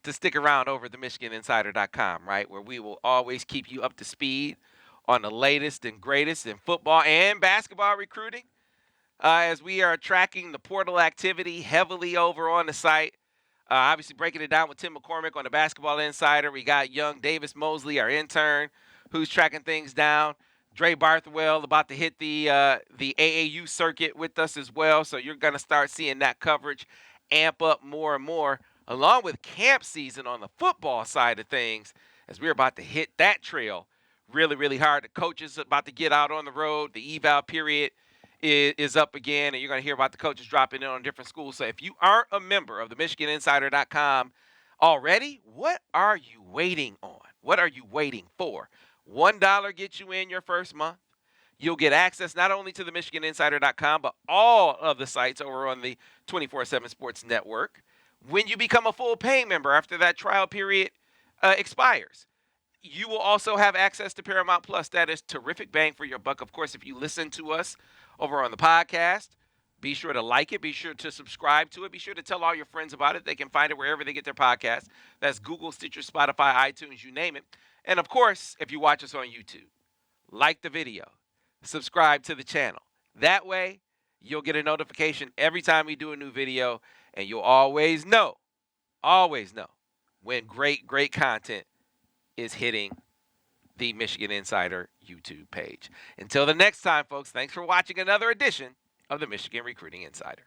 to stick around over at the MichiganInsider.com, right, where we will always keep you up to speed on the latest and greatest in football and basketball recruiting, as we are tracking the portal activity heavily over on the site. Obviously breaking it down with Tim McCormick on the Basketball Insider. We got young Davis Mosley, our intern, who's tracking things down. Dre Barthwell about to hit the AAU circuit with us as well. So you're going to start seeing that coverage amp up more and more, along with camp season on the football side of things, as we're about to hit that trail really, really hard. The coaches about to get out on the road. The eval period is up again, and you're going to hear about the coaches dropping in on different schools. So if you aren't a member of the MichiganInsider.com already, what are you waiting on? What are you waiting for? $1 gets you in your first month. You'll get access not only to the MichiganInsider.com, but all of the sites over on the 24/7 Sports Network. When you become a full paying member after that trial period expires, you will also have access to Paramount Plus. That is terrific bang for your buck. Of course, if you listen to us over on the podcast, be sure to like it. Be sure to subscribe to it. Be sure to tell all your friends about it. They can find it wherever they get their podcasts. That's Google, Stitcher, Spotify, iTunes, you name it. And, of course, if you watch us on YouTube, like the video, subscribe to the channel. That way, you'll get a notification every time we do a new video, and you'll always know when great content is hitting the Michigan Insider YouTube page. Until the next time, folks, thanks for watching another edition of the Michigan Recruiting Insider.